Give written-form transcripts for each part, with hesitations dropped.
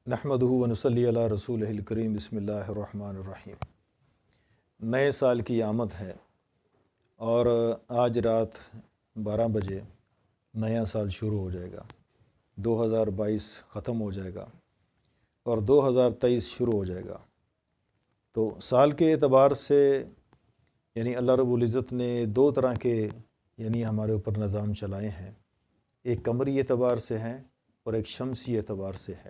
نحمدہ ونصلی علی رسولہ الکریم بسم اللہ الرحمن الرحیم۔ نئے سال کی آمد ہے اور آج رات 12 بجے نیا سال شروع ہو جائے گا۔ 2022 ختم ہو جائے گا اور 2023 شروع ہو جائے گا۔ تو سال کے اعتبار سے اللہ رب العزت نے دو طرح کے ہمارے اوپر نظام چلائے ہیں، ایک قمری اعتبار سے ہیں اور ایک شمسی اعتبار سے ہے،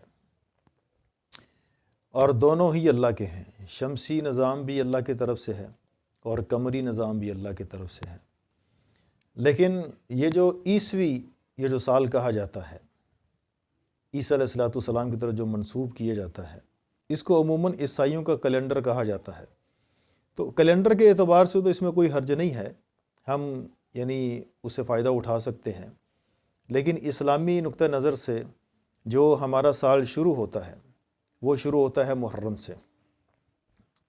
اور دونوں ہی اللہ کے ہیں۔ شمسی نظام بھی اللہ کی طرف سے ہے اور قمری نظام بھی اللہ کی طرف سے ہے، لیکن یہ جو سال کہا جاتا ہے، عیسیٰ علیہ السلام کی طرف جو منسوب کیا جاتا ہے، اس کو عموماً عیسائیوں کا کیلنڈر کہا جاتا ہے۔ تو کیلنڈر کے اعتبار سے تو اس میں کوئی حرج نہیں ہے، ہم اس سے فائدہ اٹھا سکتے ہیں، لیکن اسلامی نقطہ نظر سے جو ہمارا سال شروع ہوتا ہے وہ شروع ہوتا ہے محرم سے،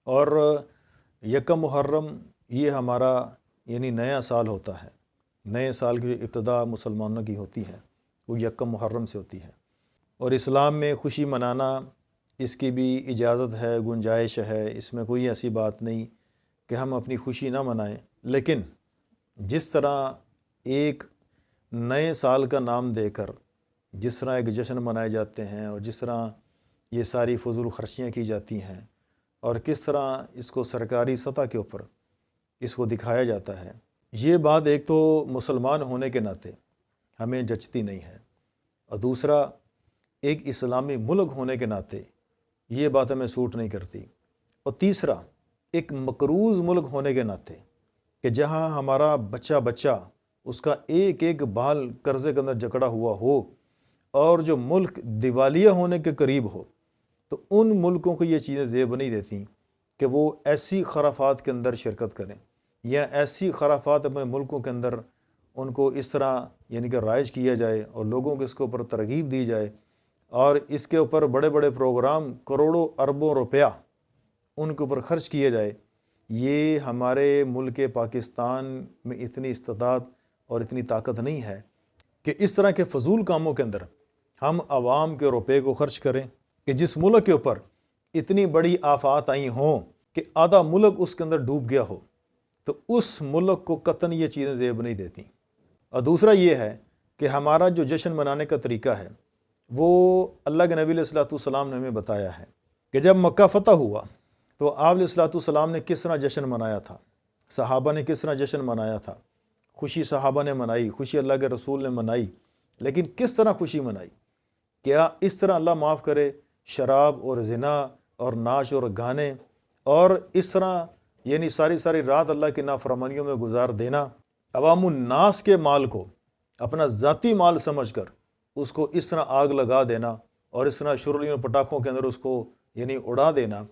اور یکم محرم یہ ہمارا نیا سال ہوتا ہے۔ نئے سال کی ابتدا مسلمانوں کی ہوتی ہے وہ یکم محرم سے ہوتی ہے، اور اسلام میں خوشی منانا اس کی بھی اجازت ہے، گنجائش ہے، اس میں کوئی ایسی بات نہیں کہ ہم اپنی خوشی نہ منائیں۔ لیکن جس طرح ایک نئے سال کا نام دے کر جس طرح ایک جشن منائے جاتے ہیں، اور جس طرح یہ ساری فضول خرچیاں کی جاتی ہیں، اور کس طرح اس کو سرکاری سطح کے اوپر اس کو دکھایا جاتا ہے، یہ بات ایک تو مسلمان ہونے کے ناطے ہمیں جچتی نہیں ہے، اور دوسرا ایک اسلامی ملک ہونے کے ناطے یہ بات ہمیں سوٹ نہیں کرتی، اور تیسرا ایک مقروض ملک ہونے کے ناطے کہ جہاں ہمارا بچہ اس کا ایک ایک بال قرضے کے اندر جکڑا ہوا ہو، اور جو ملک دیوالیہ ہونے کے قریب ہو، تو ان ملکوں کو یہ چیزیں زیب نہیں دیتی کہ وہ ایسی خرافات کے اندر شرکت کریں، یا ایسی خرافات اپنے ملکوں کے اندر ان کو اس طرح کہ رائج کیا جائے اور لوگوں کو اس کے اوپر ترغیب دی جائے، اور اس کے اوپر بڑے بڑے پروگرام کروڑوں اربوں روپیہ ان کے اوپر خرچ کیے جائے۔ یہ ہمارے ملک پاکستان میں اتنی استطاعت اور اتنی طاقت نہیں ہے کہ اس طرح کے فضول کاموں کے اندر ہم عوام کے روپے کو خرچ کریں، کہ جس ملک کے اوپر اتنی بڑی آفات آئی ہوں کہ آدھا ملک اس کے اندر ڈوب گیا ہو، تو اس ملک کو قطعاً یہ چیزیں زیب نہیں دیتی۔ اور دوسرا یہ ہے کہ ہمارا جو جشن منانے کا طریقہ ہے وہ اللہ کے نبی علیہ السلام نے ہمیں بتایا ہے کہ جب مکہ فتح ہوا تو آپ علیہ السلام نے کس طرح جشن منایا تھا، صحابہ نے کس طرح جشن منایا تھا۔ خوشی صحابہ نے منائی، خوشی اللہ کے رسول نے منائی، لیکن کس طرح خوشی منائی؟ کیا اس طرح اللہ معاف کرے شراب اور زنا اور ناچ اور گانے، اور اس طرح ساری رات اللہ کی نافرمانیوں میں گزار دینا، عوام الناس کے مال کو اپنا ذاتی مال سمجھ کر اس کو اس طرح آگ لگا دینا، اور اس طرح شرلیوں اور پٹاخوں کے اندر اس کو اڑا دینا،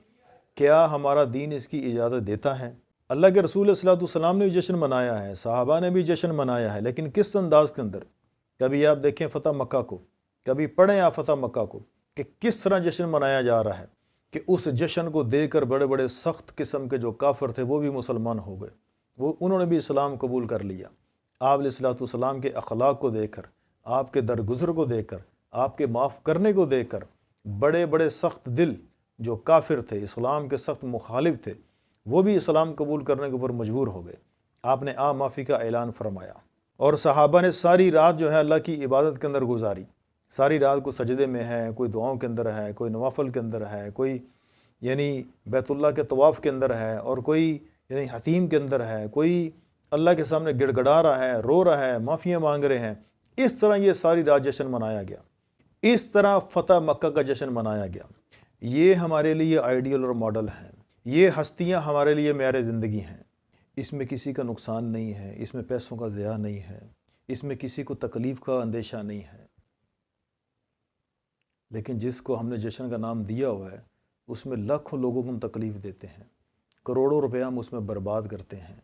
کیا ہمارا دین اس کی اجازت دیتا ہے؟ اللہ کے رسول صلی اللہ علیہ وسلم نے بھی جشن منایا ہے، صحابہ نے بھی جشن منایا ہے، لیکن کس انداز کے اندر؟ کبھی آپ دیکھیں فتح مکہ کو، کبھی پڑھیں آپ فتح مکہ کو کہ کس طرح جشن منایا جا رہا ہے، کہ اس جشن کو دیکھ کر بڑے بڑے سخت قسم کے جو کافر تھے وہ بھی مسلمان ہو گئے، انہوں نے بھی اسلام قبول کر لیا۔ آپ علیہ السلام کے اخلاق کو دیکھ کر، آپ کے درگزر کو دیکھ کر، آپ کے معاف کرنے کو دیکھ کر، بڑے بڑے سخت دل جو کافر تھے، اسلام کے سخت مخالف تھے، وہ بھی اسلام قبول کرنے کے اوپر مجبور ہو گئے۔ آپ نے عام معافی کا اعلان فرمایا، اور صحابہ نے ساری رات جو ہے اللہ کی عبادت کے اندر گزاری، ساری رات کو سجدے میں ہے، کوئی دعاؤں کے اندر ہے، کوئی نوافل کے اندر ہے، کوئی بیت اللہ کے طواف کے اندر ہے، اور کوئی حتیم کے اندر ہے، کوئی اللہ کے سامنے گڑ گڑا رہا ہے، رو رہا ہے، معافیاں مانگ رہے ہیں۔ اس طرح یہ ساری رات جشن منایا گیا، اس طرح فتح مکہ کا جشن منایا گیا۔ یہ ہمارے لیے آئیڈیل اور ماڈل ہیں، یہ ہستیاں ہمارے لیے معیار زندگی ہیں۔ اس میں کسی کا نقصان نہیں ہے، اس میں پیسوں کا ضیاع نہیں ہے، اس میں کسی کو تکلیف کا اندیشہ نہیں ہے، لیکن جس کو ہم نے جشن کا نام دیا ہوا ہے اس میں لاکھوں لوگوں کو ہم تکلیف دیتے ہیں، کروڑوں روپے ہم اس میں برباد کرتے ہیں۔